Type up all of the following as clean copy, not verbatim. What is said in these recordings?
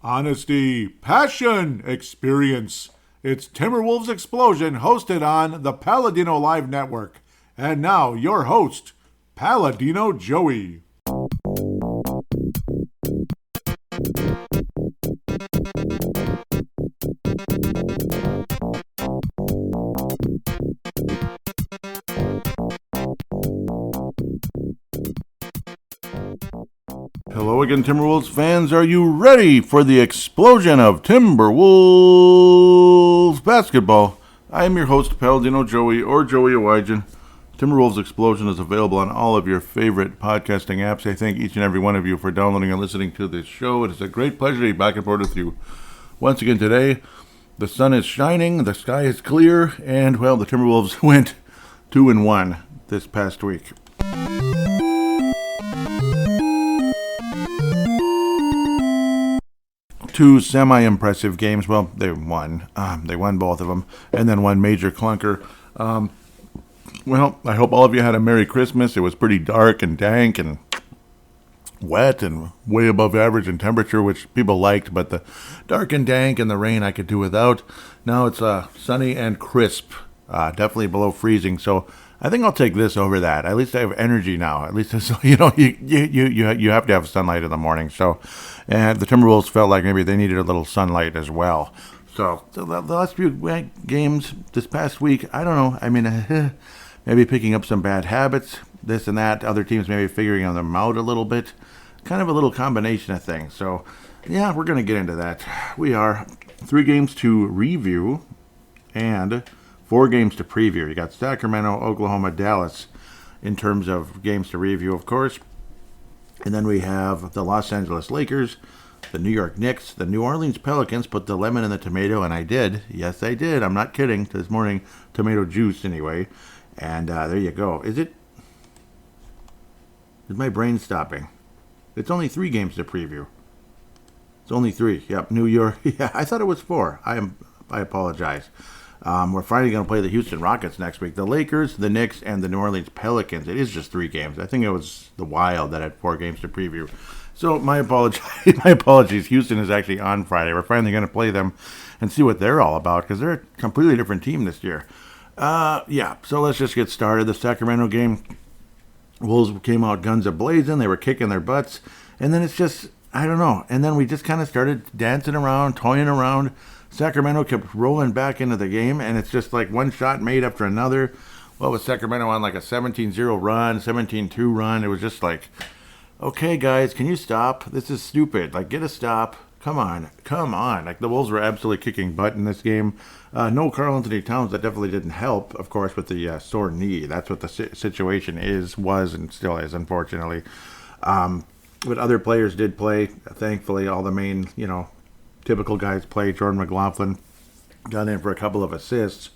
Honesty, passion, experience. It's Timberwolves Explosion, hosted on the Paladinolive network. And now, your host, Paladino Joey. Hello again, Timberwolves fans. Are you ready for the explosion of Timberwolves basketball? I am your host, Paladino Joey, or Joey Awajan. Timberwolves Explosion is available on all of your favorite podcasting apps. I thank each and every one of you for downloading and listening to this show. It is a great pleasure to be back and forth with you. Once again today, the sun is shining, the sky is clear, and, well, the Timberwolves went 2-1 this past week. Two semi-impressive games. Well, they won. They won both of them. And then one major clunker. Well, I hope all of you had a Merry Christmas. It was pretty dark and dank and wet and way above average in temperature, which people liked. But the dark and dank and the rain I could do without. Now it's sunny and crisp. Definitely below freezing. So I think I'll take this over that. At least I have energy now. At least it's, you have to have sunlight in the morning. So, and the Timberwolves felt like maybe they needed a little sunlight as well. So the last few games this past week, I don't know. I mean, maybe picking up some bad habits, this and that. Other teams maybe figuring them out a little bit. Kind of a little combination of things. So, yeah, we're going to get into that. We are 3 games to review and 4 games to preview. You got Sacramento, Oklahoma, Dallas in terms of games to review, of course. And then we have the Los Angeles Lakers, the New York Knicks, the New Orleans Pelicans. Put the lemon in the tomato, and I did. Yes, I did. I'm not kidding. This morning, tomato juice anyway. And there you go. Is my brain stopping? It's only 3 games to preview. It's only 3. Yep, New York. Yeah, I thought it was 4. I apologize. We're finally going to play the Houston Rockets next week. The Lakers, the Knicks, and the New Orleans Pelicans. It is just 3 games. I think it was the Wild that had 4 games to preview. So my apologies. Houston is actually on Friday. We're finally going to play them and see what they're all about because they're a completely different team this year. So let's just get started. The Sacramento game, Wolves came out guns a-blazing. They were kicking their butts. And then it's just, I don't know. And then we just kind of started dancing around, toying around. Sacramento kept rolling back into the game, and it's just like one shot made after another. What was Sacramento on, like a 17-0 run, 17-2 run? It was just like, okay, guys, can you stop? This is stupid. Like, get a stop. Come on. Like, the Wolves were absolutely kicking butt in this game. No Karl-Anthony Towns. That definitely didn't help, of course, with the sore knee. That's what the situation was, and still is, unfortunately. But other players did play. Thankfully, all the main, typical guys played. Jordan McLaughlin got in for a couple of assists.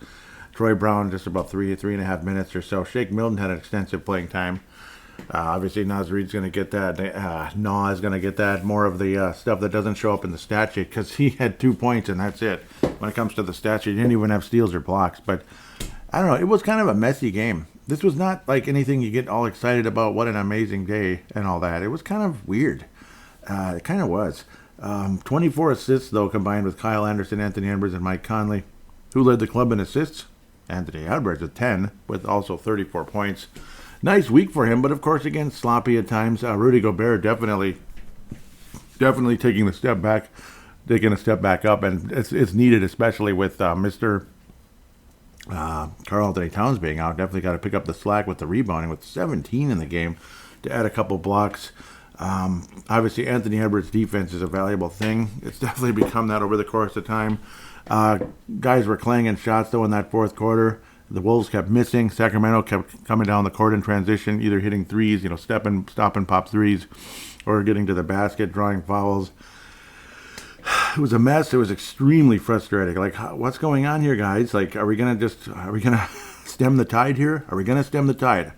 Troy Brown just about 3.5 minutes or so. Shake Milton had an extensive playing time. Obviously, Naz Reid's going to get that. Nas is going to get that. More of the stuff that doesn't show up in the stat sheet because he had 2 points and that's it. When it comes to the stat sheet, he didn't even have steals or blocks. But I don't know. It was kind of a messy game. This was not like anything you get all excited about. What an amazing day and all that. It was kind of weird. It kind of was. 24 assists, though, combined with Kyle Anderson, Anthony Edwards, and Mike Conley. Who led the club in assists? Anthony Edwards with 10, with also 34 points. Nice week for him, but of course, again, sloppy at times. Rudy Gobert definitely taking a step back up, and it's needed, especially with Mr. Karl-Anthony Towns being out. Definitely got to pick up the slack with the rebounding, with 17 in the game to add a couple blocks. Obviously, Anthony Edwards' defense is a valuable thing. It's definitely become that over the course of time. Guys were clanging shots, though, in that fourth quarter. The Wolves kept missing. Sacramento kept coming down the court in transition, either hitting threes, stop and pop threes, or getting to the basket, drawing fouls. It was a mess. It was extremely frustrating. Like, what's going on here, guys? Like, are we going to stem the tide here? Are we going to stem the tide?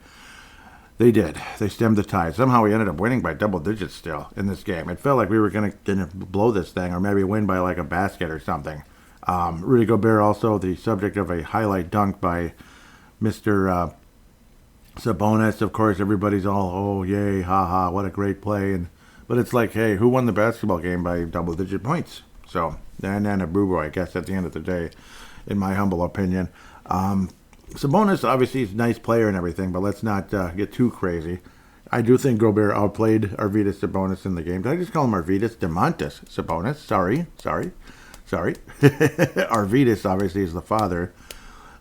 They did. They stemmed the tide. Somehow we ended up winning by double digits still in this game. It felt like we were going to blow this thing or maybe win by like a basket or something. Rudy Gobert also the subject of a highlight dunk by Mr. Sabonis. Of course, everybody's all, oh, yay, ha-ha, what a great play. And But it's like, hey, who won the basketball game by double-digit points? So, and a boo-boo, I guess, at the end of the day, in my humble opinion. Sabonis, obviously, is a nice player and everything, but let's not get too crazy. I do think Gobert outplayed Arvydas Sabonis in the game. Did I just call him Arvydas? Demontis Sabonis. Sorry. Arvydas, obviously, is the father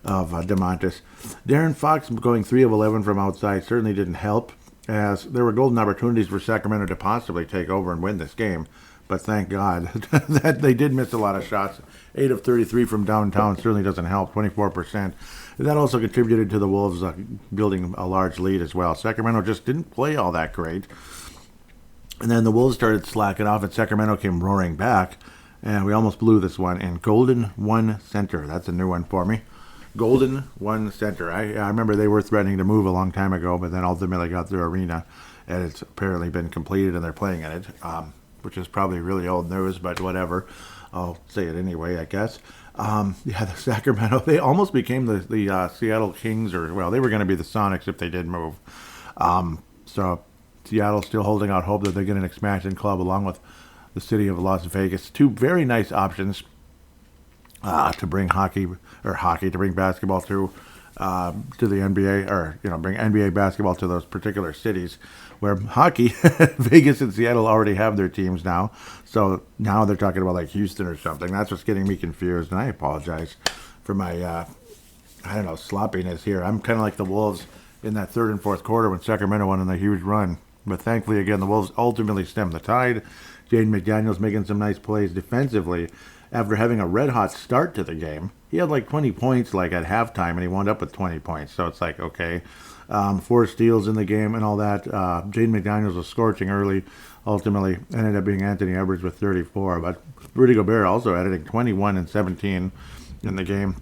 of Demontis. Darren Fox going 3 of 11 from outside certainly didn't help, as there were golden opportunities for Sacramento to possibly take over and win this game. But thank God that they did miss a lot of shots. 8 of 33 from downtown certainly doesn't help, 24%. That also contributed to the Wolves building a large lead as well. Sacramento just didn't play all that great. And then the Wolves started slacking off, and Sacramento came roaring back. And we almost blew this one. And Golden One Center, that's a new one for me. Golden One Center. I remember they were threatening to move a long time ago, but then ultimately got their arena. And it's apparently been completed, and they're playing in it, which is probably really old news, but whatever. I'll say it anyway, I guess. The Sacramento, they almost became the Seattle Kings, or, well, they were going to be the Sonics if they did move. So Seattle's still holding out hope that they get an expansion club along with the city of Las Vegas. Two very nice options to bring to bring basketball to the NBA, or, bring NBA basketball to those particular cities where hockey, Vegas and Seattle already have their teams now. So now they're talking about like Houston or something. That's what's getting me confused, and I apologize for my, sloppiness here. I'm kind of like the Wolves in that third and fourth quarter when Sacramento won in the huge run. But thankfully, again, the Wolves ultimately stemmed the tide. Jaden McDaniels making some nice plays defensively after having a red-hot start to the game. He had like 20 points like at halftime, and he wound up with 20 points. So it's like, okay, 4 steals in the game and all that. Jaden McDaniels was scorching early. Ultimately, ended up being Anthony Edwards with 34. But Rudy Gobert also adding 21 and 17 in the game.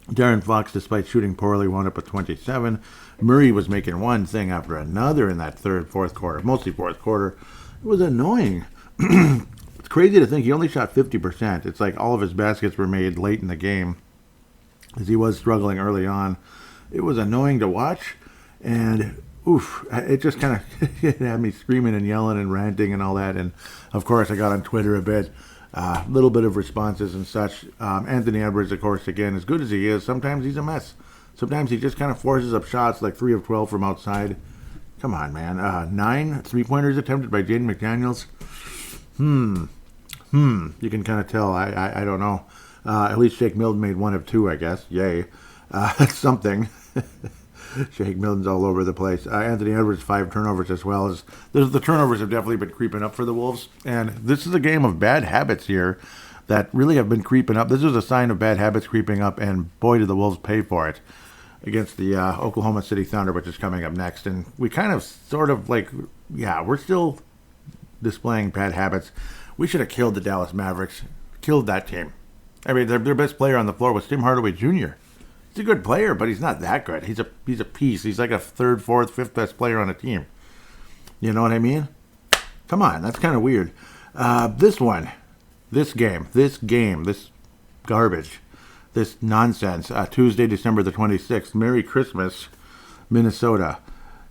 Darren Fox, despite shooting poorly, wound up with 27. Murray was making one thing after another in that fourth quarter, mostly fourth quarter. It was annoying. It's crazy to think he only shot 50%. It's like all of his baskets were made late in the game, as he was struggling early on. It was annoying to watch, and it just kind of had me screaming and yelling and ranting and all that. And of course, I got on Twitter a bit, little bit of responses and such. Anthony Edwards, of course, again, as good as he is, sometimes he's a mess. Sometimes he just kind of forces up shots like 3 of 12 from outside. Come on, man. 9 3-pointers attempted by Jaden McDaniels. You can kind of tell. I don't know. At least Shake Milton made 1 of 2, I guess. Yay. That's something. Shake Milton's all over the place. Anthony Edwards, 5 turnovers as well. The turnovers have definitely been creeping up for the Wolves. And this is a game of bad habits here that really have been creeping up. This is a sign of bad habits creeping up, and boy, did the Wolves pay for it against the Oklahoma City Thunder, which is coming up next. And we kind of sort of we're still displaying bad habits. We should have killed the Dallas Mavericks, killed that team. I mean, their best player on the floor was Tim Hardaway Jr. He's a good player, but he's not that good. He's a piece. He's like a 3rd, 4th, 5th best player on a team. You know what I mean? Come on, that's kind of weird. This garbage, this nonsense. Tuesday, December the 26th. Merry Christmas, Minnesota,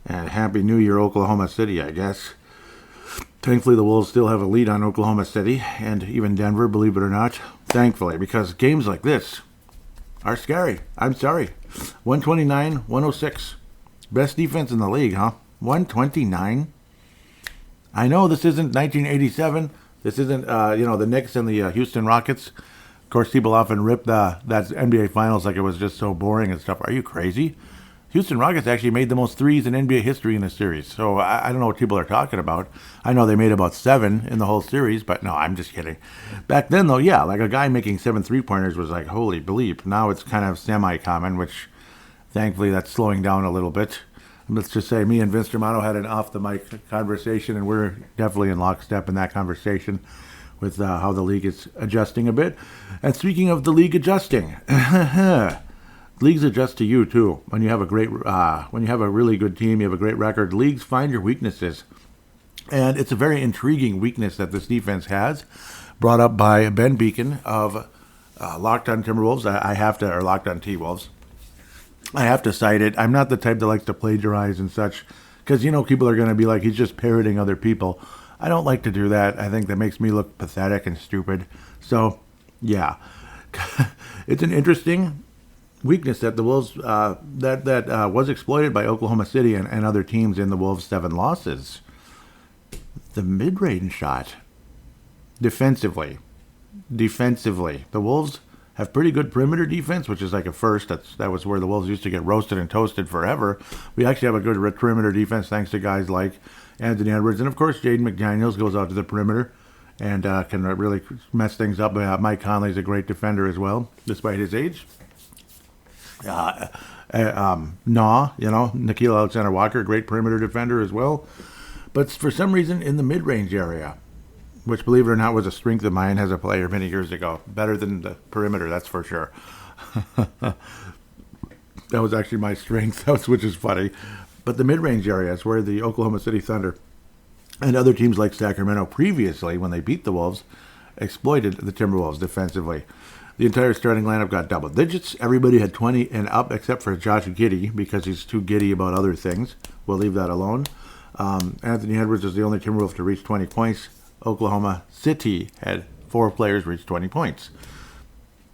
and Happy New Year, Oklahoma City, I guess. Thankfully, the Wolves still have a lead on Oklahoma City and even Denver, believe it or not. Thankfully, because games like this are scary. I'm sorry. 129-106. Best defense in the league, huh? 129? I know this isn't 1987. This isn't, the Knicks and the Houston Rockets. Of course, people often rip that NBA Finals like it was just so boring and stuff. Are you crazy? Houston Rockets actually made the most threes in NBA history in this series. So I don't know what people are talking about. I know they made about 7 in the whole series, but no, I'm just kidding. Back then, though, yeah, like a guy making 7 3-pointers was like, holy bleep. Now it's kind of semi-common, which thankfully that's slowing down a little bit. Let's just say me and Vince Germano had an off-the-mic conversation, and we're definitely in lockstep in that conversation with how the league is adjusting a bit. And speaking of the league adjusting, leagues adjust to you too. When you have a really good team, you have a great record, leagues find your weaknesses. And it's a very intriguing weakness that this defense has, brought up by Ben Beacon of Locked On Timberwolves. Or Locked On T-Wolves. I have to cite it. I'm not the type that likes to plagiarize and such, because, people are going to be like, he's just parroting other people. I don't like to do that. I think that makes me look pathetic and stupid. So, yeah, it's an interesting weakness that the Wolves that was exploited by Oklahoma City and other teams in the Wolves' 7 losses. The mid-range shot. Defensively, the Wolves have pretty good perimeter defense, which is like a first. That was where the Wolves used to get roasted and toasted forever. We actually have a good perimeter defense thanks to guys like Anthony Edwards. And, of course, Jaden McDaniels goes out to the perimeter and can really mess things up. Mike Conley's a great defender as well, despite his age. Nickeil Alexander-Walker, great perimeter defender as well. But for some reason, in the mid-range area, which, believe it or not, was a strength of mine as a player many years ago. Better than the perimeter, that's for sure. That was actually my strength, which is funny. But the mid-range area is where the Oklahoma City Thunder and other teams like Sacramento previously, when they beat the Wolves, exploited the Timberwolves defensively. The entire starting lineup got double digits. Everybody had 20 and up except for Josh Giddey because he's too giddy about other things. We'll leave that alone. Anthony Edwards is the only Timberwolf to reach 20 points. Oklahoma City had 4 players reach 20 points.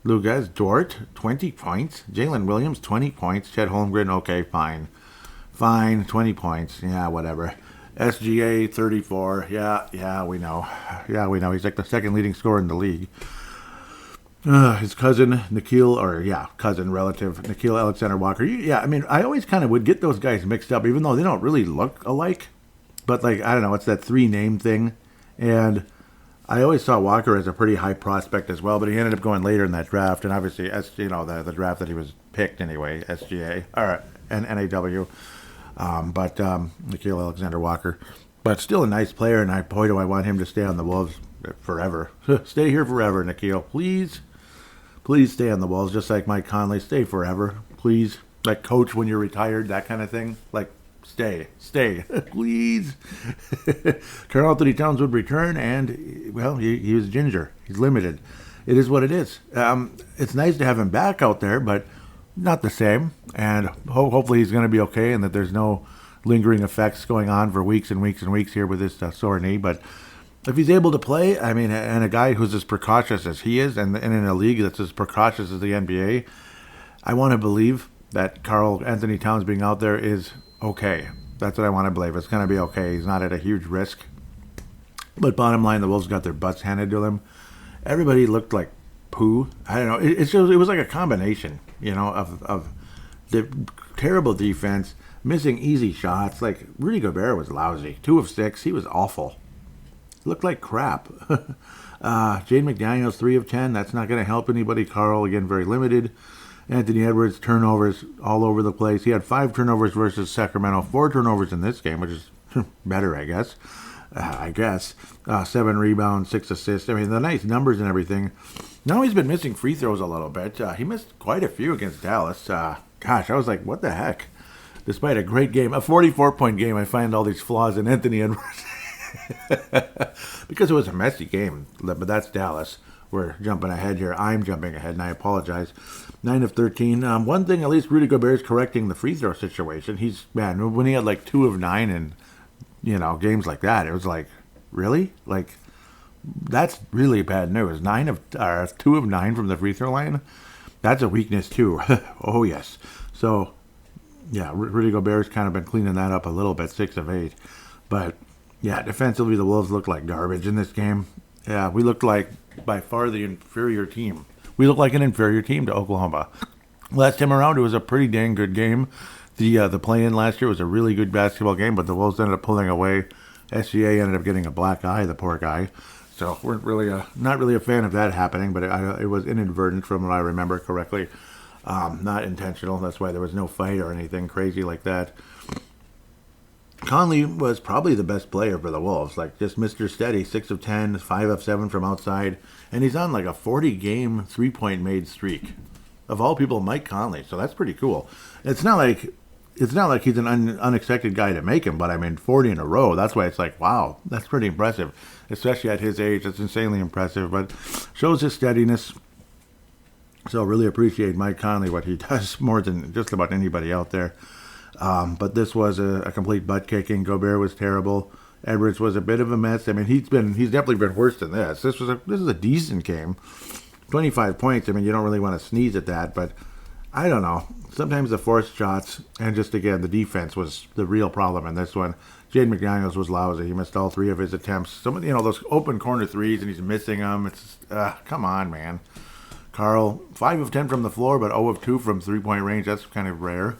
Lucas Dort, 20 points. Jalen Williams, 20 points. Chet Holmgren, okay, fine. 20 points. Yeah, whatever. SGA, 34. Yeah, we know. He's like the second leading scorer in the league. His cousin, Nickeil Alexander-Walker. Yeah, I mean, I always kind of would get those guys mixed up, even though they don't really look alike. But, like, I don't know, it's that 3-name thing. And I always saw Walker as a pretty high prospect as well, but he ended up going later in that draft. And obviously, the draft that he was picked anyway, SGA, or NAW. Nickeil Alexander-Walker. But still a nice player, and boy, do I want him to stay on the Wolves forever. Stay here forever, Nickeil. Please stay on the Wolves, just like Mike Conley. Stay forever. Please. Like, coach when you're retired, that kind of thing. Like, stay, please. Karl Anthony Towns would return, and, well, he was ginger. He's limited. It is what it is. It's nice to have him back out there, but not the same. And hopefully he's going to be okay and that there's no lingering effects going on for weeks and weeks and weeks here with this sore knee. But if he's able to play, I mean, and a guy who's as precautious as he is, and in a league that's as precautious as the NBA, I want to believe that Karl Anthony Towns being out there is okay. That's what I want to believe. It's going to be okay. He's not at a huge risk. But bottom line, the Wolves got their butts handed to them. Everybody looked like poo. I don't know. It was like a combination, of the terrible defense, missing easy shots. Like, Rudy Gobert was lousy. 2 of 6. He was awful. Looked like crap. Jaden McDaniels, 3 of 10. That's not going to help anybody. Karl, again, very limited. Anthony Edwards, turnovers all over the place. He had 5 turnovers versus Sacramento, 4 turnovers in this game, which is better, I guess. 7 rebounds, 6 assists. I mean, the nice numbers and everything. Now he's been missing free throws a little bit. He missed quite a few against Dallas. I was like, what the heck? Despite a great game, a 44-point game, I find all these flaws in Anthony Edwards. Because it was a messy game, but that's Dallas. We're jumping ahead here. I'm jumping ahead, and I apologize. 9 of 13. One thing, at least Rudy Gobert is correcting the free throw situation. When he had like 2 of 9 and, games like that, it was like, really? Like, that's really bad news. 2 of 9 from the free throw line? That's a weakness, too. Oh, yes. So, yeah, Rudy Gobert's kind of been cleaning that up a little bit, 6 of 8. But, yeah, defensively, the Wolves looked like garbage in this game. Yeah, we looked like, by far, the inferior team. We looked like an inferior team to Oklahoma. Last time around, it was a pretty dang good game. The play-in last year was a really good basketball game, but the Wolves ended up pulling away. SGA ended up getting a black eye, the poor guy. So we're not really a fan of that happening, but it was inadvertent from what I remember correctly. Not intentional. That's why there was no fight or anything crazy like that. Conley was probably the best player for the Wolves, like just Mr. Steady, 6 of 10, 5 of 7 from outside, and he's on like a 40-game 3-point made streak. Of all people, Mike Conley, so that's pretty cool. It's not like he's an unexpected guy to make him, but I mean 40 in a row. That's why it's like, wow, that's pretty impressive, especially at his age. It's insanely impressive, but shows his steadiness. So really appreciate Mike Conley, what he does more than just about anybody out there. But this was a complete butt kicking. Gobert was terrible. Edwards was a bit of a mess. I mean, he's definitely been worse than this. This is a decent game. 25 points. I mean, you don't really want to sneeze at that, but I don't know. Sometimes the forced shots and just again the defense was the real problem in this one. Jaden McDaniels was lousy. He missed all 3 of his attempts. Some of those open corner threes and he's missing them. It's come on, man. Carl, 5 of 10 from the floor, but 0 of 2 from 3-point range. That's kind of rare.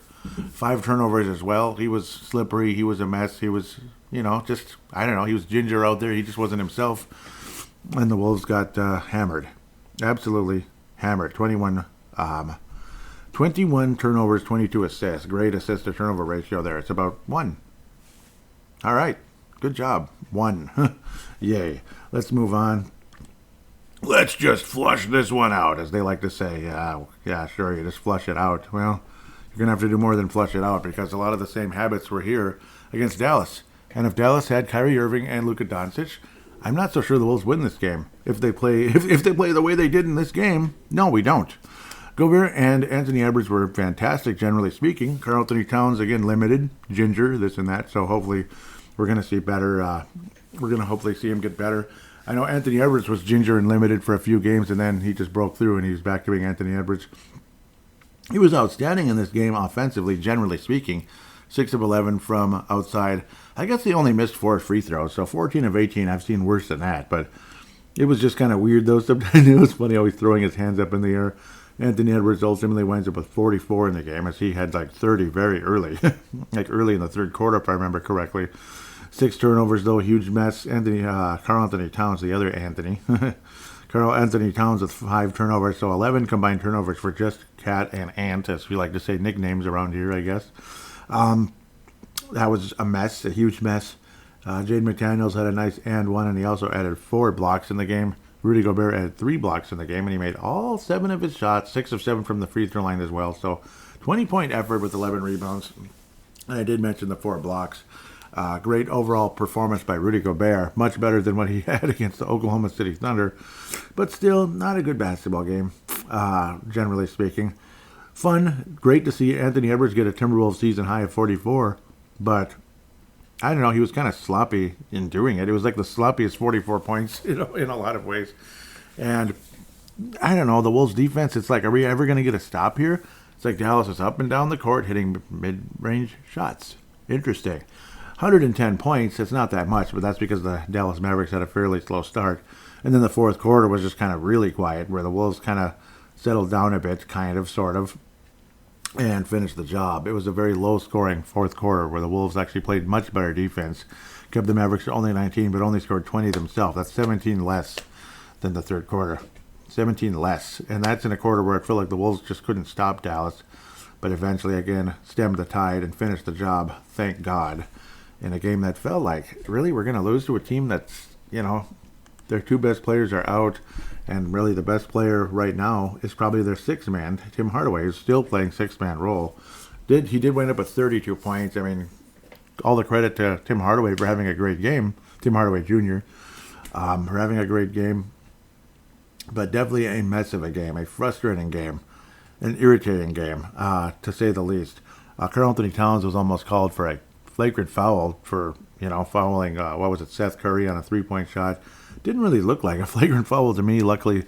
5 turnovers as well. He was slippery. He was a mess. He was, just, I don't know. He was ginger out there. He just wasn't himself. And the Wolves got hammered. Absolutely hammered. 21 turnovers, 22 assists. Great assist to turnover ratio there. It's about 1. All right. Good job. 1. Yay. Let's move on. Let's just flush this one out, as they like to say. Yeah, sure, you just flush it out. Well, you're going to have to do more than flush it out because a lot of the same habits were here against Dallas. And if Dallas had Kyrie Irving and Luka Doncic, I'm not so sure the Wolves win this game. If they play if they play the way they did in this game, no, we don't. Gobert and Anthony Edwards were fantastic, generally speaking. Karl Anthony Towns, again, limited, ginger, this and that. So hopefully we're going to see better. We're going to hopefully see him get better. I know Anthony Edwards was ginger and limited for a few games, and then he just broke through, and he's back to being Anthony Edwards. He was outstanding in this game offensively, generally speaking. 6 of 11 from outside. I guess he only missed 4 free throws, so 14 of 18. I've seen worse than that, but it was just kind of weird, though. Sometimes it was funny how he's throwing his hands up in the air. Anthony Edwards ultimately winds up with 44 in the game, as he had like 30 very early, like early in the third quarter, if I remember correctly. 6 turnovers, though, huge mess. Karl Anthony Towns, the other Anthony. Karl Anthony Towns with 5 turnovers, so 11 combined turnovers for just Cat and Ant, as we like to say nicknames around here, I guess. That was a mess, a huge mess. Jaden McDaniels had a nice and one, and he also added 4 blocks in the game. Rudy Gobert added 3 blocks in the game, and he made all 7 of his shots, 6 of 7 from the free throw line as well. So 20-point effort with 11 rebounds. And I did mention the 4 blocks. Great overall performance by Rudy Gobert. Much better than what he had against the Oklahoma City Thunder. But still, not a good basketball game, generally speaking. Fun. Great to see Anthony Edwards get a Timberwolves season high of 44. But, I don't know, he was kind of sloppy in doing it. It was like the sloppiest 44 points, in a lot of ways. And, I don't know, the Wolves defense, it's like, are we ever going to get a stop here? It's like Dallas is up and down the court hitting mid-range shots. Interesting. 110 points, it's not that much, but that's because the Dallas Mavericks had a fairly slow start. And then the fourth quarter was just kind of really quiet, where the Wolves kind of settled down a bit, kind of, sort of, and finished the job. It was a very low-scoring fourth quarter, where the Wolves actually played much better defense, kept the Mavericks to only 19, but only scored 20 themselves. That's 17 less than the third quarter. 17 less. And that's in a quarter where I feel like the Wolves just couldn't stop Dallas, but eventually, again, stemmed the tide and finished the job, thank God. In a game that felt like, really, we're going to lose to a team that's, their 2 best players are out, and really the best player right now is probably their 6th man. Tim Hardaway is still playing 6-man role. He did wind up with 32 points. I mean, all the credit to Tim Hardaway for having a great game. Tim Hardaway Jr. For having a great game. But definitely a mess of a game, a frustrating game, an irritating game, to say the least. Karl Anthony Towns was almost called for a flagrant foul for, fouling, Seth Curry on a 3-point shot. Didn't really look like a flagrant foul to me. Luckily,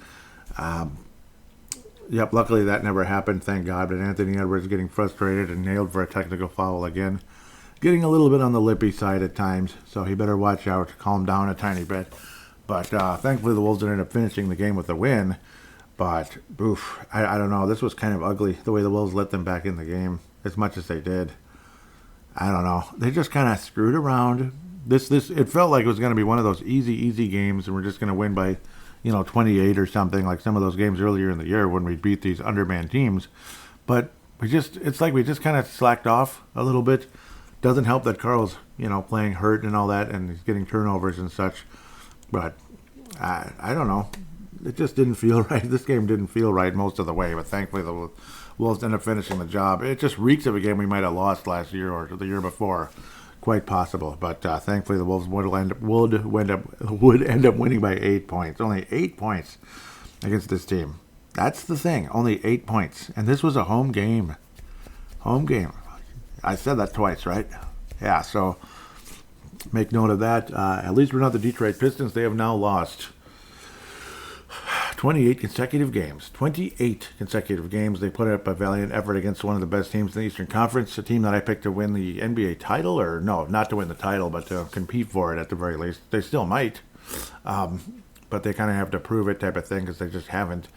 luckily that never happened, thank God. But Anthony Edwards getting frustrated and nailed for a technical foul again. Getting a little bit on the lippy side at times, so he better watch out, calm down a tiny bit. But thankfully the Wolves ended up finishing the game with a win. But, I don't know. This was kind of ugly, the way the Wolves let them back in the game, as much as they did. I don't know. They just kind of screwed around. It felt like it was going to be one of those easy games, and we're just going to win by, 28 or something, like some of those games earlier in the year when we beat these undermanned teams. But it's like we just kind of slacked off a little bit. Doesn't help that Carl's, playing hurt and all that, and he's getting turnovers and such. But I don't know. It just didn't feel right. This game didn't feel right most of the way, but thankfully the Wolves ended up finishing the job. It just reeks of a game we might have lost last year or the year before. Quite possible. But thankfully the Wolves would end up winning by 8 points. Only 8 points against this team. That's the thing. Only 8 points. And this was a home game. Home game. I said that twice, right? Yeah, so make note of that. At least we're not the Detroit Pistons. They have now lost 28 consecutive games. 28 consecutive games. They put up a valiant effort against one of the best teams in the Eastern Conference, a team that I picked to win the NBA title, or no, not to win the title, but to compete for it at the very least. They still might, but they kind of have to prove it type of thing because they just haven't.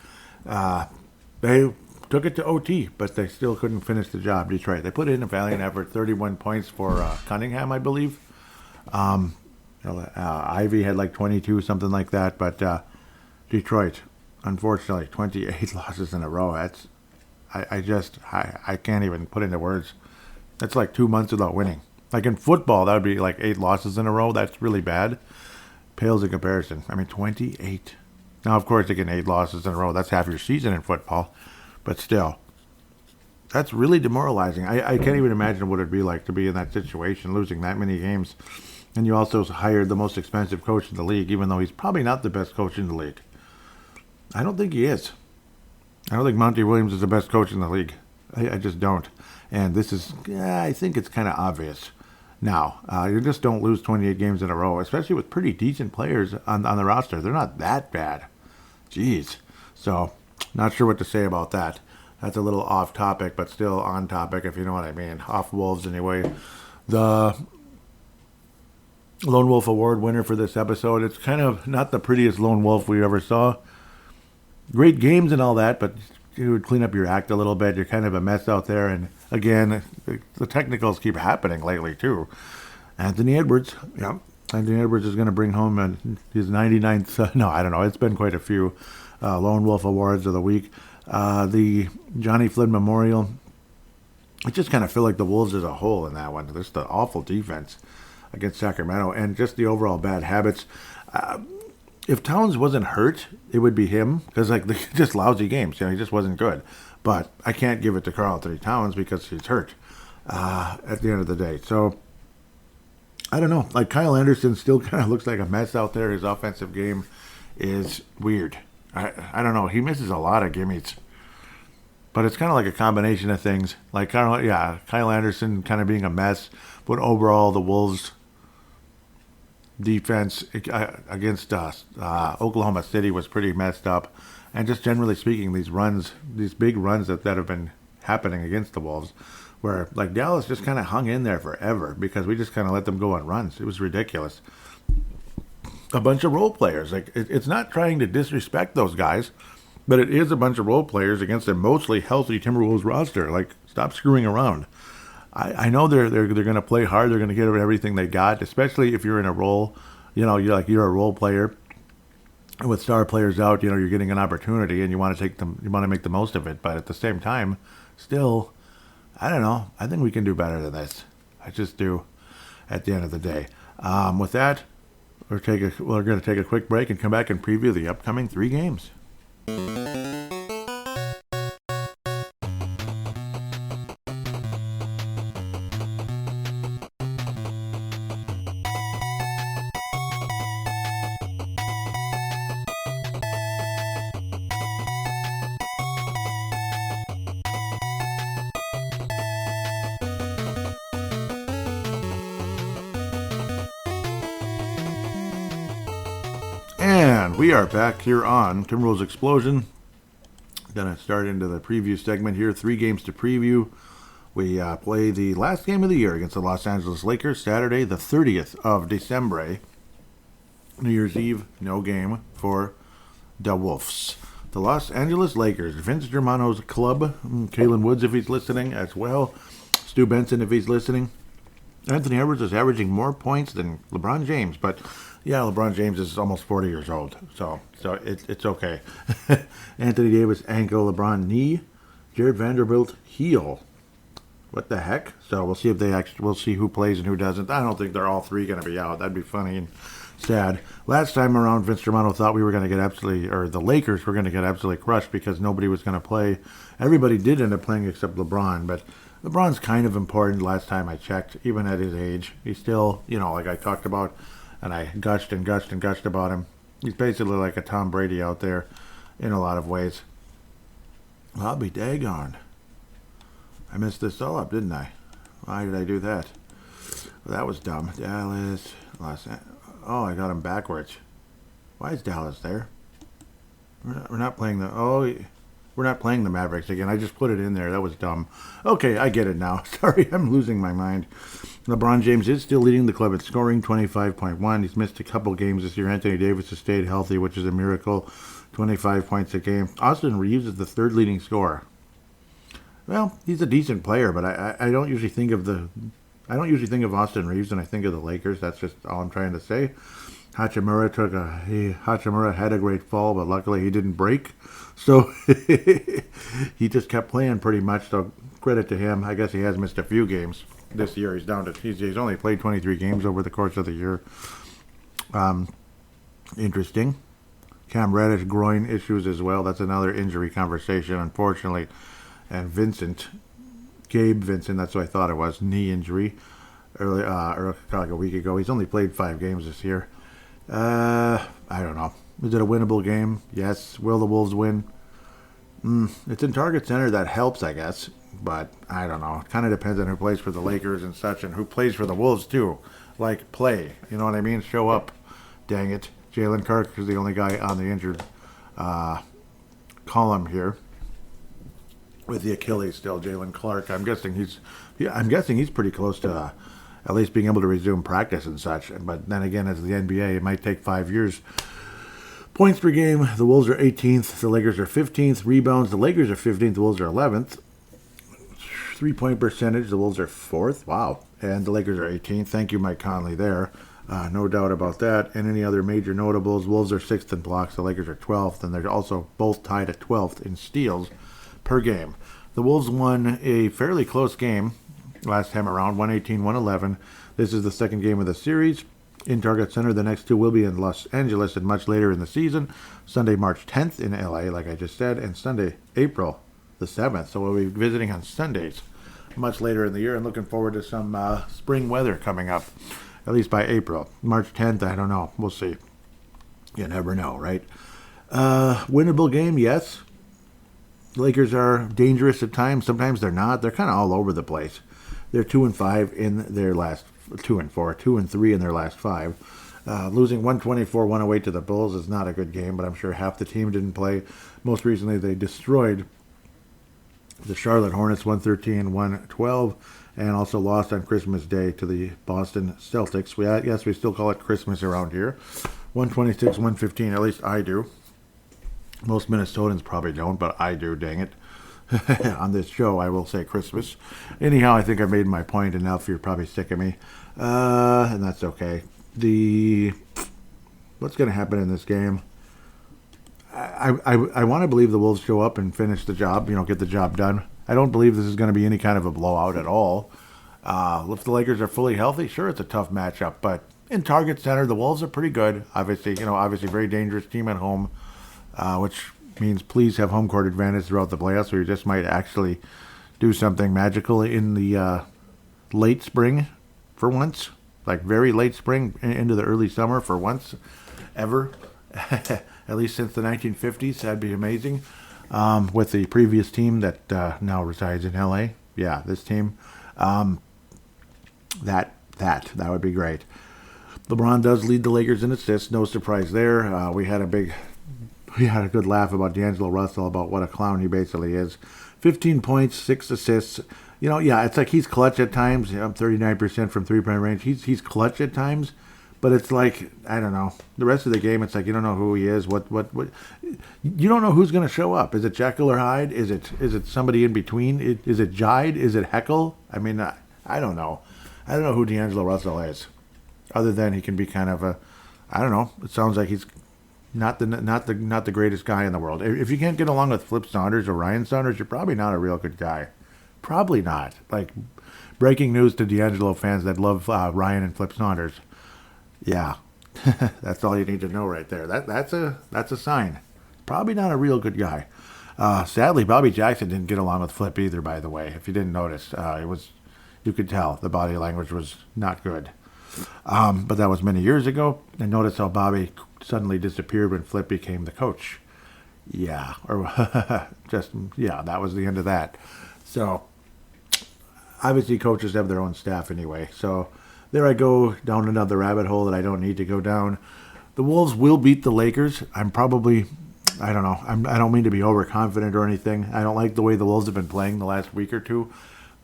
They took it to OT, but they still couldn't finish the job, Detroit. They put in a valiant effort, 31 points for Cunningham, I believe. Ivy had like 22, something like that, but Detroit, unfortunately, 28 losses in a row. That's, I can't even put into words. That's like 2 months without winning. Like in football, that would be like 8 losses in a row. That's really bad. Pales in comparison. I mean, 28. Now, of course, again, 8 losses in a row. That's half your season in football. But still, that's really demoralizing. I can't even imagine what it'd be like to be in that situation, losing that many games. And you also hired the most expensive coach in the league, even though he's probably not the best coach in the league. I don't think he is. I don't think Monty Williams is the best coach in the league. I just don't. And this is, I think it's kind of obvious. Now, you just don't lose 28 games in a row, especially with pretty decent players on the roster. They're not that bad. Jeez. So, not sure what to say about that. That's a little off topic, but still on topic, if you know what I mean. Off Wolves, anyway. The Lone Wolf Award winner for this episode. It's kind of not the prettiest Lone Wolf we ever saw. Great games and all that, but you would clean up your act a little bit. You're kind of a mess out there. And again, the technicals keep happening lately, too. Anthony Edwards. Yeah. Anthony Edwards is going to bring home his 99th. No, I don't know. It's been quite a few Lone Wolf Awards of the week. The Johnny Flynn Memorial. I just kind of feel like the Wolves as a whole in that one. Just the awful defense against Sacramento and just the overall bad habits. If Towns wasn't hurt, it would be him because like just lousy games. He just wasn't good. But I can't give it to Karl Anthony Towns because he's hurt at the end of the day. So I don't know. Like Kyle Anderson still kind of looks like a mess out there. His offensive game is weird. I don't know. He misses a lot of gimmies. But it's kind of like a combination of things. Like Kyle Anderson kind of being a mess. But overall, the Wolves' defense against Oklahoma City was pretty messed up. And just generally speaking, these big runs that have been happening against the Wolves, where like Dallas just kind of hung in there forever because we just kind of let them go on runs. It was ridiculous. A bunch of role players. Like it's not trying to disrespect those guys, but it is a bunch of role players against a mostly healthy Timberwolves roster. Like stop screwing around. I know they're going to play hard. They're going to give it everything they got, especially if you're in a role. You know, you're a role player. And with star players out, you're getting an opportunity, and you want to make the most of it. But at the same time, still, I don't know. I think we can do better than this. I just do. At the end of the day, with that, we're going to take a quick break and come back and preview the upcoming 3 games. And we are back here on Timberwolves Explosion. Gonna start into the preview segment here. 3 games to preview. We play the last game of the year against the Los Angeles Lakers, Saturday, the 30th of December. New Year's Eve, no game for the Wolves. The Los Angeles Lakers, Vince Germano's club, Kalen Woods if he's listening as well, Stu Benson if he's listening. Anthony Edwards is averaging more points than LeBron James, but yeah, LeBron James is almost 40 years old, so it's okay. Anthony Davis ankle, LeBron knee, Jared Vanderbilt heel. What the heck? So we'll see if we'll see who plays and who doesn't. I don't think they're all 3 going to be out. That'd be funny and sad. Last time around, Vince Germano thought we were going to get the Lakers were going to get absolutely crushed because nobody was going to play. Everybody did end up playing except LeBron, but LeBron's kind of important last time I checked, even at his age. He's still, like I talked about, and I gushed about him. He's basically like a Tom Brady out there in a lot of ways. Well, I'll be daggone. I messed this all up, didn't I? Why did I do that? That was dumb. Dallas, Oh, I got him backwards. Why is Dallas there? We're not playing the. Oh, we're not playing the Mavericks again. I just put it in there. That was dumb. Okay, I get it now. Sorry, I'm losing my mind. LeBron James is still leading the club at scoring, 25.1. He's missed a couple games this year. Anthony Davis has stayed healthy, which is a miracle, 25 points a game. Austin Reeves is the third leading scorer. Well, he's a decent player, but I don't usually think of Austin Reeves when I think of the Lakers. That's just all I'm trying to say. Hachimura had a great fall, but luckily he didn't break. So he just kept playing pretty much. So credit to him. I guess he has missed a few games this year. He's only played 23 games over the course of the year. Interesting. Cam Reddish groin issues as well. That's another injury conversation, unfortunately. And Gabe Vincent, that's what I thought it was, knee injury like a week ago. He's only played 5 games this year. I don't know. Is it a winnable game? Yes. Will the Wolves win? It's in Target Center. That helps, I guess. But I don't know. It kind of depends on who plays for the Lakers and such, and who plays for the Wolves too. Like, play. You know what I mean? Show up. Dang it. Jalen Kirk is the only guy on the injured column here with the Achilles still. Jalen Clark. I'm guessing he's pretty close to at least being able to resume practice and such. But then again, as the NBA, it might take 5 years. Points per game, the Wolves are 18th. The Lakers are 15th. Rebounds, the Lakers are 15th. The Wolves are 11th. 3-point percentage, the Wolves are 4th. Wow. And the Lakers are 18th. Thank you, Mike Conley, there. No doubt about that. And any other major notables, Wolves are 6th in blocks. The Lakers are 12th. And they're also both tied at 12th in steals per game. The Wolves won a fairly close game last time around, 118-111. This is the second game of the series in Target Center. The next two will be in Los Angeles and much later in the season. Sunday, March 10th in LA, like I just said, and Sunday, April the 7th. So we'll be visiting on Sundays much later in the year, and looking forward to some spring weather coming up, at least by April. March 10th, I don't know. We'll see. You never know, right? Winnable game, yes. Lakers are dangerous at times. Sometimes they're not. They're kind of all over the place. They're 2-5 in their last 2-4, 2-3 in their last 5. Losing 124-108 to the Bulls is not a good game, but I'm sure half the team didn't play. Most recently, they destroyed the Charlotte Hornets 113-112, and also lost on Christmas Day to the Boston Celtics. We still call it Christmas around here. 126-115, at least I do. Most Minnesotans probably don't, but I do, dang it. On this show, I will say Christmas. Anyhow, I think I made my point enough. You're probably sick of me. And that's okay. What's going to happen in this game? I want to believe the Wolves show up and finish the job, get the job done. I don't believe this is going to be any kind of a blowout at all. If the Lakers are fully healthy, sure, it's a tough matchup. But in Target Center, the Wolves are pretty good. Obviously, very dangerous team at home, which means please have home court advantage throughout the playoffs, or you just might actually do something magical in the late spring for once, like very late spring into the early summer for once ever, at least since the 1950s. That'd be amazing. With the previous team that now resides in LA. Yeah, this team. That would be great. LeBron does lead the Lakers in assists. No surprise there. We had a good laugh about D'Angelo Russell, about what a clown he basically is. 15 points, 6 assists. It's like he's clutch at times. 39% from three-point range. He's clutch at times, but it's like, I don't know. The rest of the game, it's like you don't know who he is. What? You don't know who's going to show up. Is it Jekyll or Hyde? Is it somebody in between? Is it Jide? Is it Heckle? I mean, I don't know. I don't know who D'Angelo Russell is, other than he can be kind of I don't know. It sounds like he's not the greatest guy in the world. If you can't get along with Flip Saunders or Ryan Saunders, you're probably not a real good guy. Probably not. Like, breaking news to D'Angelo fans that love Ryan and Flip Saunders. Yeah, that's all you need to know right there. That's a sign. Probably not a real good guy. Sadly, Bobby Jackson didn't get along with Flip either, by the way. If you didn't notice, you could tell the body language was not good. But that was many years ago. And notice how Bobby suddenly disappeared when Flip became the coach. Yeah, or that was the end of that. So, obviously coaches have their own staff anyway. So, there I go down another rabbit hole that I don't need to go down. The Wolves will beat the Lakers. I don't know. I don't mean to be overconfident or anything. I don't like the way the Wolves have been playing the last week or two.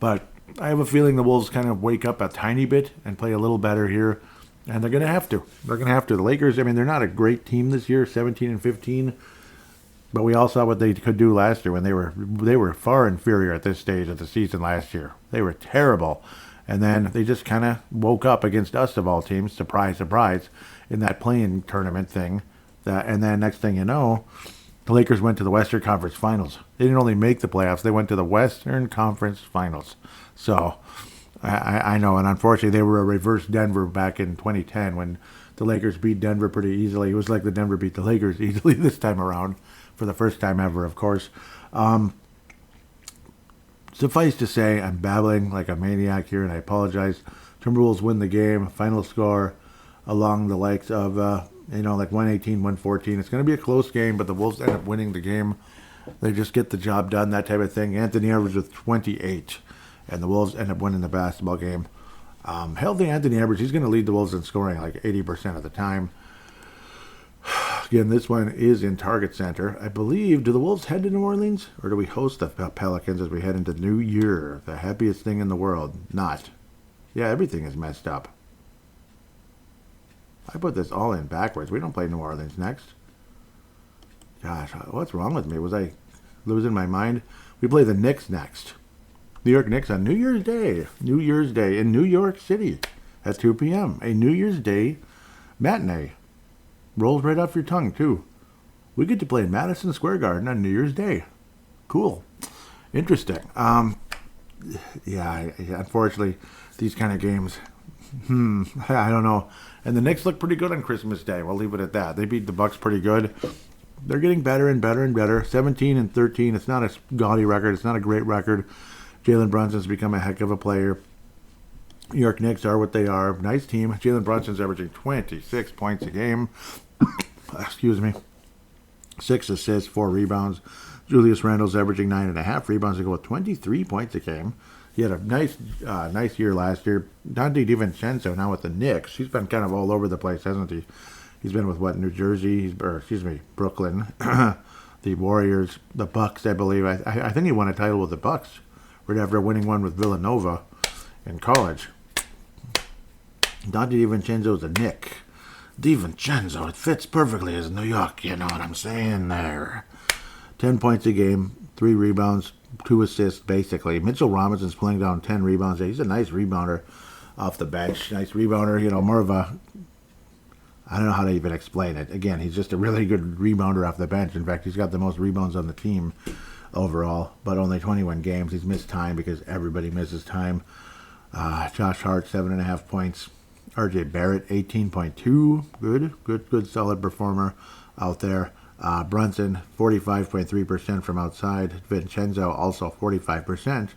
But I have a feeling the Wolves kind of wake up a tiny bit and play a little better here. And they're going to have to. They're going to have to. The Lakers, I mean, they're not a great team this year, 17-15. But we all saw what they could do last year when they were far inferior at this stage of the season last year. They were terrible. And then they just kind of woke up against us of all teams, surprise, surprise, in that play-in tournament thing. And then next thing you know, the Lakers went to the Western Conference Finals. They didn't only make the playoffs, they went to the Western Conference Finals. So I know, and unfortunately they were a reverse Denver back in 2010 when the Lakers beat Denver pretty easily. It was like the Denver beat the Lakers easily this time around, for the first time ever, of course. Suffice to say, I'm babbling like a maniac here, and I apologize. Timberwolves win the game. Final score along the likes of, like 118, 114. It's going to be a close game, but the Wolves end up winning the game. They just get the job done, that type of thing. Anthony Edwards with 28, and the Wolves end up winning the basketball game. Healthy Anthony Edwards, he's going to lead the Wolves in scoring like 80% of the time. Again, this one is in Target Center. I believe, do the Wolves head to New Orleans? Or do we host the Pelicans as we head into New Year? The happiest thing in the world. Not. Yeah, everything is messed up. I put this all in backwards. We don't play New Orleans next. Gosh, what's wrong with me? Was I losing my mind? We play the Knicks next. New York Knicks on New Year's Day. New Year's Day in New York City at 2 p.m. A New Year's Day matinee. Rolls right off your tongue, too. We get to play in Madison Square Garden on New Year's Day. Cool. Interesting. Unfortunately, these kind of games, I don't know. And the Knicks look pretty good on Christmas Day. We'll leave it at that. They beat the Bucks pretty good. They're getting better and better and better. 17-13. It's not a gaudy record. It's not a great record. Jalen Brunson's become a heck of a player. New York Knicks are what they are. Nice team. Jalen Brunson's averaging 26 points a game. Excuse me. 6 assists, 4 rebounds. Julius Randle's averaging 9.5 rebounds to go with 23 points a game. He had a nice year last year. Dante DiVincenzo now with the Knicks. He's been kind of all over the place, hasn't he? He's been with New Jersey, Brooklyn, the Warriors, the Bucks, I believe. I think he won a title with the Bucks right after winning one with Villanova in college. Dante DiVincenzo's a Knick. DiVincenzo, it fits perfectly as New York, you know what I'm saying there. 10 points a game, 3 rebounds, 2 assists, basically. Mitchell Robinson's pulling down 10 rebounds. He's a nice rebounder off the bench. Nice rebounder, more of a... I don't know how to even explain it. Again, he's just a really good rebounder off the bench. In fact, he's got the most rebounds on the team overall, but only 21 games. He's missed time because everybody misses time. Josh Hart, 7.5 points. RJ Barrett, 18.2. Good, solid performer out there. Brunson, 45.3% from outside. Vincenzo, also 45%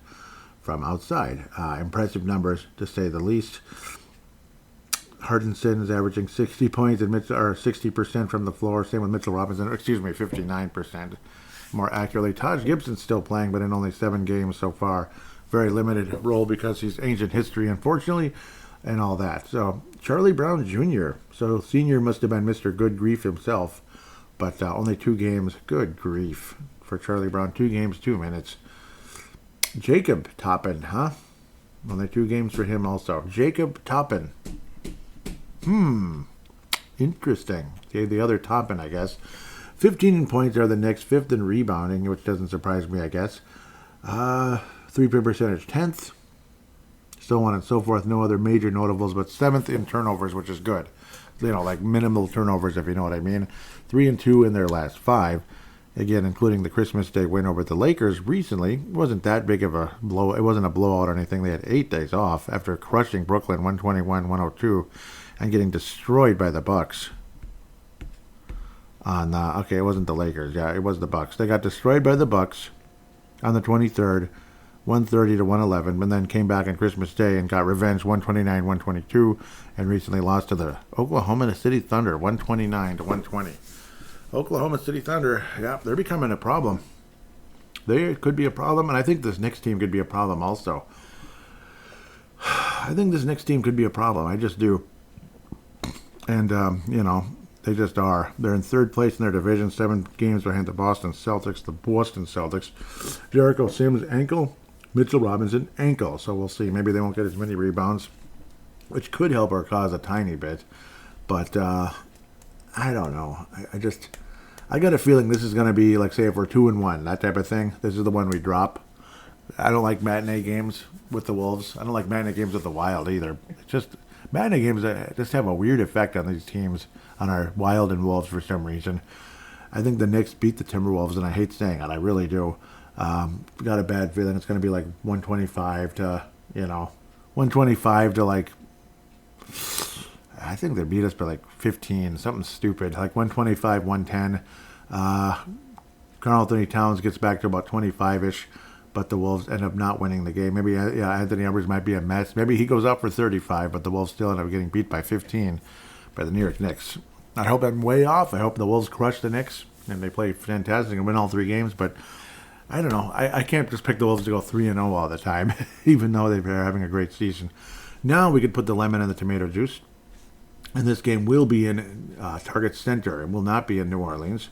from outside. Impressive numbers, to say the least. Hardinson is averaging 60 points and 60% from the floor. Same with Mitchell Robinson. 59%. More accurately, Taj Gibson's still playing, but in only 7 games so far. Very limited role because he's ancient history, unfortunately, and all that. So, Charlie Brown Jr. So, senior must have been Mr. Good Grief himself, but only 2 games. Good grief for Charlie Brown. 2 games, 2 minutes. Jacob Toppin, huh? Only 2 games for him also. Jacob Toppin. Interesting. Okay, the other Toppin, I guess. 15 in points are the Knicks, 5th in rebounding, which doesn't surprise me, I guess. 3-point percentage, 10th. So on and so forth. No other major notables, but 7th in turnovers, which is good. Like minimal turnovers, if you know what I mean. 3-2 in their last 5. Again, including the Christmas Day win over the Lakers recently. It wasn't that big of a blow. It wasn't a blowout or anything. They had 8 days off after crushing Brooklyn 121-102 and getting destroyed by the Bucks. It wasn't the Lakers. Yeah, it was the Bucks. They got destroyed by the Bucks on the 23rd, 130-111, and then came back on Christmas Day and got revenge, 129-122, and recently lost to the Oklahoma City Thunder, 129-120. Oklahoma City Thunder, yeah, they're becoming a problem. They could be a problem, and I think this Knicks team could be a problem also. I think this next team could be a problem. I just do. And, they just are. They're in third place in their division, 7 games behind the Boston Celtics. The Boston Celtics. Jericho Sims, ankle. Mitchell Robinson, ankle. So we'll see. Maybe they won't get as many rebounds, which could help our cause a tiny bit. But I don't know. I got a feeling this is going to be, like, say, if we're 2-1, that type of thing. This is the one we drop. I don't like matinee games with the Wolves. I don't like matinee games with the Wild either. It's just matinee games just have a weird effect on these teams, on our Wild and Wolves for some reason. I think the Knicks beat the Timberwolves, and I hate saying it. I really do. Got a bad feeling it's going to be like 125 to, 125 to like, I think they beat us by like 15, something stupid, like 125, 110. Karl Anthony Towns gets back to about 25-ish, but the Wolves end up not winning the game. Maybe, Anthony Edwards might be a mess. Maybe he goes out for 35, but the Wolves still end up getting beat by 15 by the New York Knicks. I hope I'm way off. I hope the Wolves crush the Knicks, and they play fantastic and win all 3 games, but I don't know. I can't just pick the Wolves to go 3-0 all the time, even though they're having a great season. Now we could put the lemon in the tomato juice, and this game will be in Target Center and will not be in New Orleans,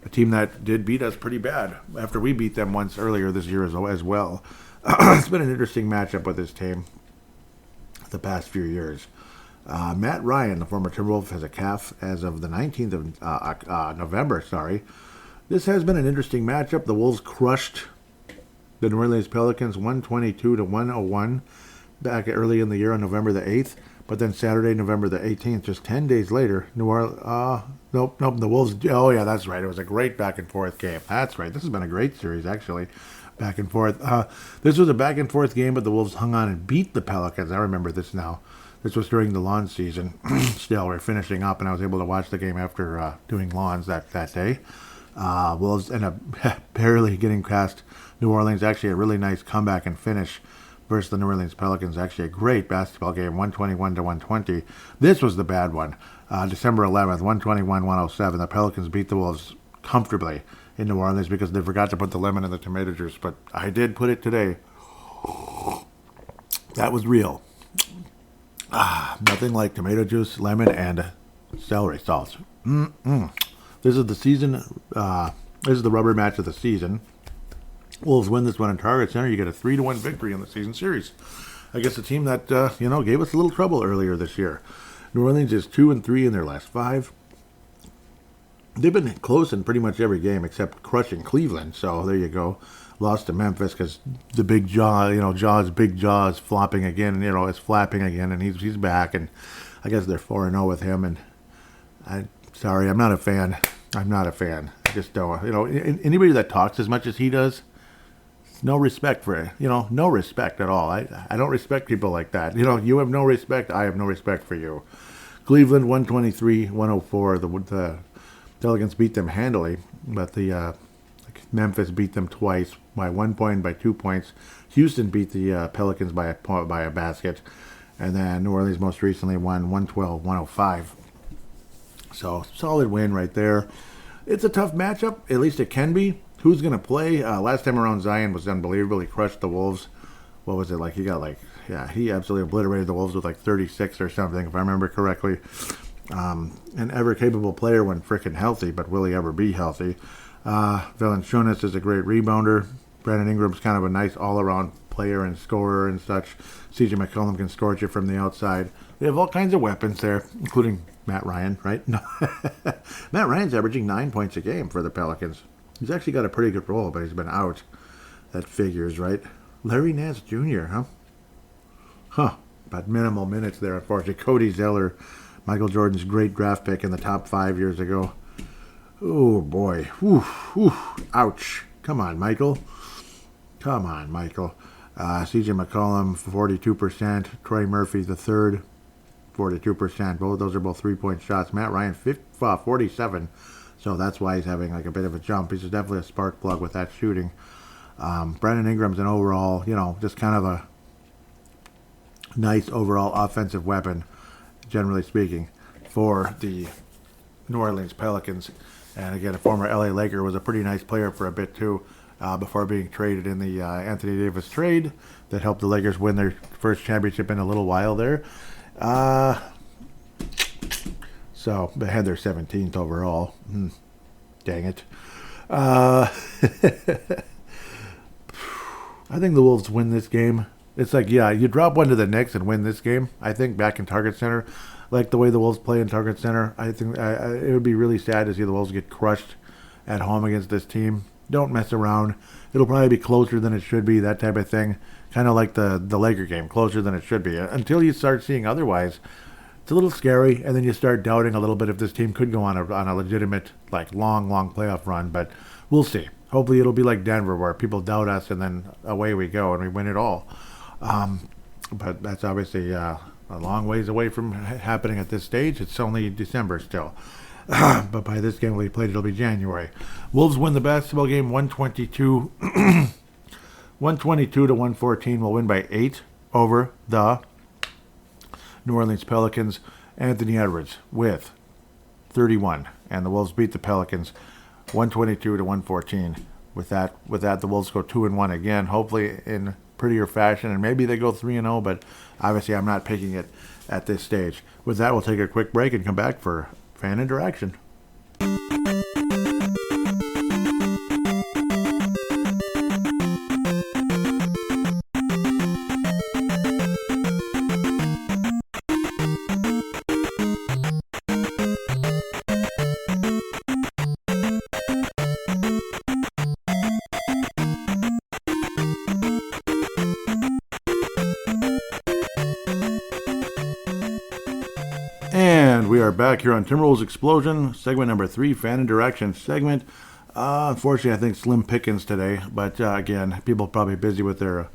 a team that did beat us pretty bad after we beat them once earlier this year as well. It's been an interesting matchup with this team the past few years. Matt Ryan, the former Timberwolf, has a calf as of the 19th of November. This has been an interesting matchup. The Wolves crushed the New Orleans Pelicans 122-101 back early in the year on November the 8th. But then Saturday, November the 18th, just 10 days later, the Wolves, oh yeah, that's right. It was a great back and forth game. That's right. This has been a great series, actually, back and forth. This was a back and forth game, but the Wolves hung on and beat the Pelicans. I remember this now. This was during the lawn season. Still, we're finishing up, and I was able to watch the game after doing lawns that day. Wolves end up barely getting past New Orleans. Actually, a really nice comeback and finish versus the New Orleans Pelicans. Actually, a great basketball game, 121-120. This was the bad one. December 11th, 121-107. The Pelicans beat the Wolves comfortably in New Orleans because they forgot to put the lemon in the tomato juice. But I did put it today. That was real. Nothing like tomato juice, lemon, and celery sauce. This is the season. This is the rubber match of the season. Wolves win this one in Target Center. You get a 3-1 victory in the season series. I guess the team that gave us a little trouble earlier this year. New Orleans is 2-3 in their last 5. They've been close in pretty much every game except crushing Cleveland. So there you go. Lost to Memphis because the big jaw, big jaw is flopping again. It's flapping again, and he's back. And I guess they're 4-0 with him. And I'm not a fan. I'm not a fan. I just don't. Anybody that talks as much as he does, no respect for it. No respect at all. I don't respect people like that. You have no respect. I have no respect for you. Cleveland 123-104. The Pelicans beat them handily, but the Memphis beat them twice by 1 point, by 2 points. Houston beat the Pelicans by a basket, and then New Orleans most recently won 112-105. So solid win right there. It's a tough matchup. At least it can be. Who's going to play? Last time around, Zion was unbelievable. He crushed the Wolves. What was it like? He absolutely obliterated the Wolves with like 36 or something, if I remember correctly. An ever-capable player when freaking healthy, but will he ever be healthy? Valanciunas is a great rebounder. Brandon Ingram's kind of a nice all-around player and scorer and such. CJ McCollum can scorch you from the outside. They have all kinds of weapons there, including Matt Ryan, right? No. Matt Ryan's averaging 9 points a game for the Pelicans. He's actually got a pretty good role, but he's been out. That figures, right? Larry Nance Jr., huh? But minimal minutes there, unfortunately. Cody Zeller, Michael Jordan's great draft pick in the top 5 years ago. Oh, boy. Ouch. Come on, Michael. CJ McCollum, 42%. Troy Murphy, the third, 42%. Those are both three-point shots. Matt Ryan, 47%. So that's why he's having like a bit of a jump. He's definitely a spark plug with that shooting. Brandon Ingram's an overall, just kind of a nice overall offensive weapon, generally speaking, for the New Orleans Pelicans. And again, a former LA Laker, was a pretty nice player for a bit too. before being traded in the Anthony Davis trade that helped the Lakers win their first championship in a little while there. So they had their 17th overall. Dang it. I think the Wolves win this game. It's like, yeah, you drop one to the Knicks and win this game. I think back in Target Center, like the way the Wolves play in Target Center, I think it would be really sad to see the Wolves get crushed at home against this team. Don't mess around. It'll probably be closer than it should be, that type of thing. Kind of like the Laker game, closer than it should be. Until you start seeing otherwise, it's a little scary, and then you start doubting a little bit if this team could go on a legitimate, like, long playoff run, but we'll see. Hopefully it'll be like Denver, where people doubt us, and then away we go, and we win it all. But that's obviously a long ways away from happening at this stage. It's only December still. But by this game we played, it'll be January. Wolves win the basketball game 122 to 114. We'll win by 8 over the New Orleans Pelicans. Anthony Edwards with 31, and the Wolves beat the Pelicans 122 to 114. With that, the Wolves go 2-1 again, hopefully in prettier fashion, and maybe they go 3-0. But obviously, I'm not picking it at this stage. With that, we'll take a quick break and come back for fan interaction. And we are back here on Timberwolves Explosion, segment number 3, fan interaction segment. Unfortunately, I think slim pickings today, but again, people are probably busy with their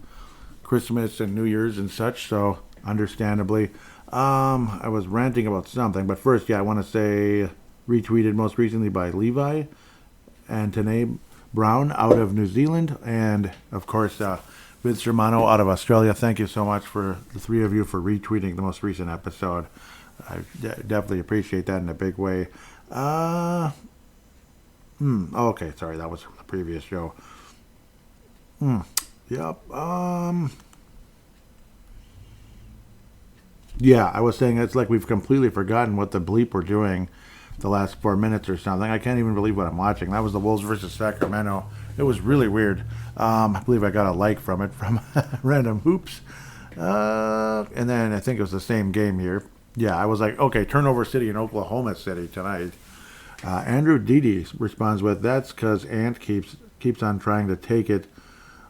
Christmas and New Year's and such, so understandably. I was ranting about something, but first, I want to say retweeted most recently by Levi and Tanae Brown out of New Zealand, and of course, Vince Germano out of Australia. Thank you so much for the three of you for retweeting the most recent episode. I definitely appreciate that in a big way. Okay, sorry, that was from the previous show. Yep. Yeah, I was saying it's like we've completely forgotten what the bleep we're doing the last 4 minutes or something. I can't even believe what I'm watching. That was the Wolves versus Sacramento. It was really weird. I believe I got a like from it from Random Hoops. And then I think it was the same game here. Yeah, I was like, okay, Turnover City and Oklahoma City tonight. Andrew Didi responds with, that's because Ant keeps on trying to take it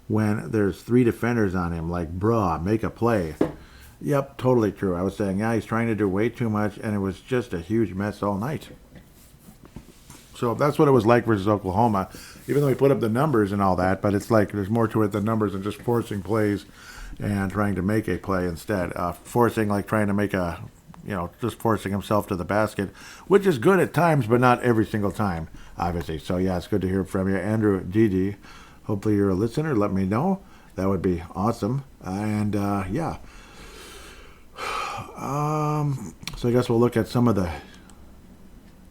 when there's 3 defenders on him. Like, bruh, make a play. Yep, totally true. I was saying, he's trying to do way too much, and it was just a huge mess all night. So that's what it was like versus Oklahoma, even though we put up the numbers and all that, but it's like there's more to it than numbers and just forcing plays and trying to make a play instead. Forcing, like trying to make a, just forcing himself to the basket, which is good at times, but not every single time, obviously. So, it's good to hear from you. Andrew Didi, hopefully you're a listener. Let me know. That would be awesome. And, so I guess we'll look at some of the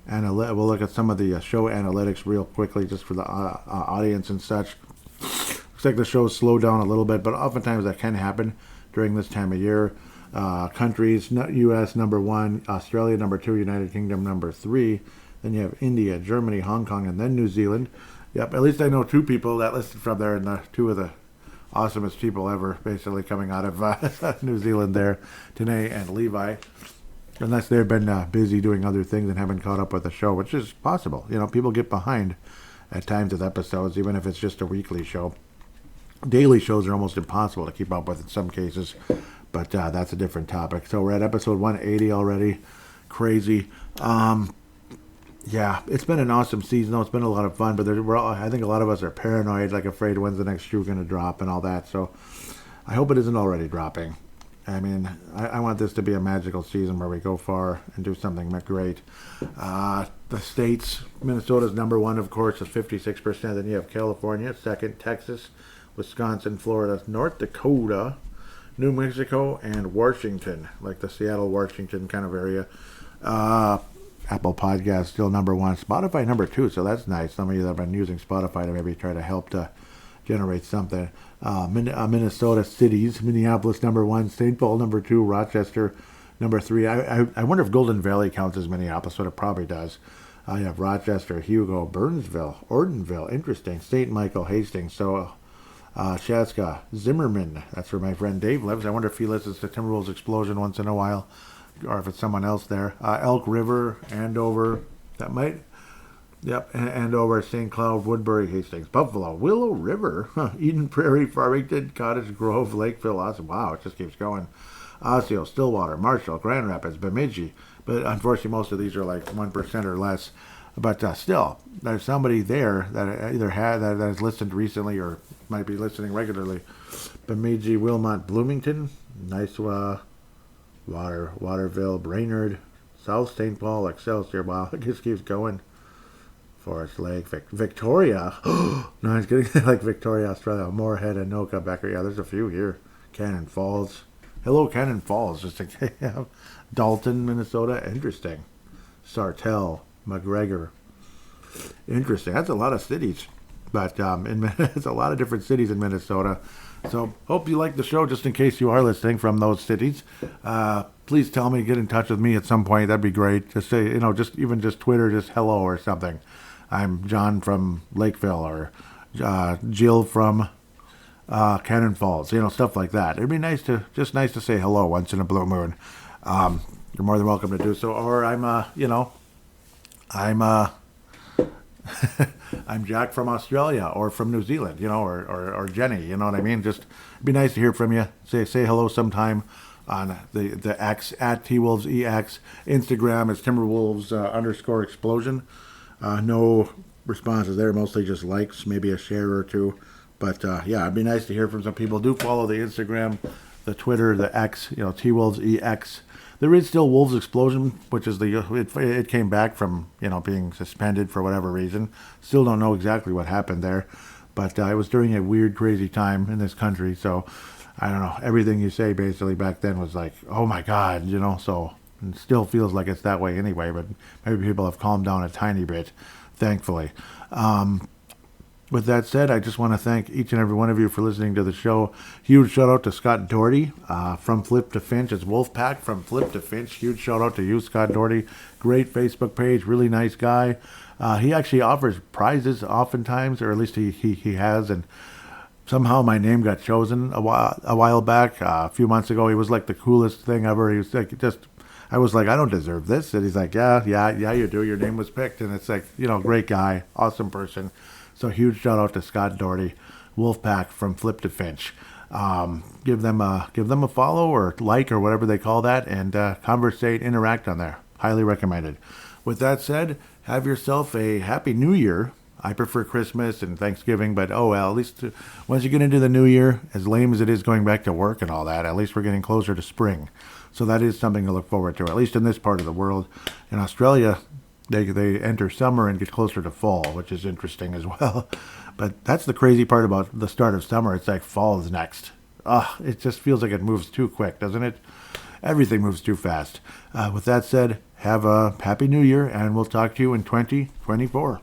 show analytics real quickly, just for the audience and such. Looks like the show's slowed down a little bit, but oftentimes that can happen during this time of year. Countries, U.S. number 1, Australia number 2, United Kingdom number 3. Then you have India, Germany, Hong Kong, and then New Zealand. Yep, at least I know 2 people that listed from there, and the 2 of the awesomest people ever, basically coming out of New Zealand there, Tanae and Levi. Unless they've been busy doing other things and haven't caught up with the show, which is possible. People get behind at times with episodes, even if it's just a weekly show. Daily shows are almost impossible to keep up with in some cases, but that's a different topic. So we're at episode 180 already. Crazy. It's been an awesome season, though. It's been a lot of fun, but I think a lot of us are paranoid, like afraid when's the next shoe going to drop and all that. So I hope it isn't already dropping. I mean, I want this to be a magical season where we go far and do something great. The states, Minnesota's number 1, of course, is 56%. Then you have California, second, Texas, Wisconsin, Florida, North Dakota, New Mexico, and Washington, like the Seattle-Washington kind of area. Apple Podcast still number 1. Spotify number 2, so that's nice. Some of you that have been using Spotify to maybe try to help to generate something. Minnesota cities: Minneapolis #1, St. Paul #2, Rochester #3. I wonder if Golden Valley counts as Minneapolis, but it probably does. You have Rochester, Hugo, Burnsville, Ortonville, interesting. St. Michael, Hastings, so Chaska, Zimmerman. That's where my friend Dave lives. I wonder if he listens to Timberwolves Explosion once in a while, or if it's someone else there. Elk River, Andover. That might. Yep, Andover, St. Cloud, Woodbury, Hastings, Buffalo, Willow River, Eden Prairie, Farmington, Cottage Grove, Lakeville, Awesome. Wow, it just keeps going. Osseo, Stillwater, Marshall, Grand Rapids, Bemidji. But unfortunately, most of these are like 1% or less. But still, there's somebody there that either that has listened recently or might be listening regularly. Bemidji, Wilmot, Bloomington, nice Waterville, Brainerd, South St. Paul, Excelsior. Wow, it just keeps going. Forest Lake, Victoria. No, I was getting like Victoria, Australia. Moorhead, Anoka, Becker. Yeah, there's a few here. Cannon Falls. Hello, Cannon Falls. Just Dalton, Minnesota. Interesting. Sartell, McGregor. Interesting. That's a lot of cities. But it's a lot of different cities in Minnesota. So hope you like the show. Just in case you are listening from those cities, please tell me, get in touch with me at some point. That'd be great. Just say, just Twitter, just hello or something. I'm John from Lakeville, or Jill from Cannon Falls. Stuff like that. It'd be nice to say hello once in a blue moon. You're more than welcome to do so. Or I'm Jack from Australia or from New Zealand, or Jenny, you know what I mean? Just it'd be nice to hear from you. Say hello sometime on the X at TWolvesEX. Instagram is Timberwolves _explosion. No responses there, mostly just likes, maybe a share or two. But yeah, it'd be nice to hear from some people. Do follow the Instagram, the Twitter, the X, TWolvesEX. There is still Wolves Explosion, which is it came back from being suspended for whatever reason. Still don't know exactly what happened there, but it was during a weird, crazy time in this country. So I don't know. Everything you say basically back then was like, oh my God, So it still feels like it's that way anyway. But maybe people have calmed down a tiny bit, thankfully. With that said, I just want to thank each and every one of you for listening to the show. Huge shout out to Scott Doherty from Flip to Finch. It's Wolfpack from Flip to Finch. Huge shout out to you, Scott Doherty. Great Facebook page, really nice guy. He actually offers prizes oftentimes, or at least he has. And somehow my name got chosen a while back. A few months ago, he was like the coolest thing ever. He was like I was like, I don't deserve this. And he's like, yeah, you do. Your name was picked. And it's like, great guy, awesome person. So huge shout out to Scott Doherty, Wolfpack from Flip to Finch. Give them a follow or like or whatever they call that, and conversate, interact on there. Highly recommended. With that said, have yourself a happy New Year. I prefer Christmas and Thanksgiving, but oh well. At least once you get into the New Year, as lame as it is going back to work and all that, at least we're getting closer to spring. So that is something to look forward to. At least in this part of the world. In Australia, They enter summer and get closer to fall, which is interesting as well. But that's the crazy part about the start of summer. It's like fall is next. It just feels like it moves too quick, doesn't it? Everything moves too fast. With that said, have a happy New Year, and we'll talk to you in 2024.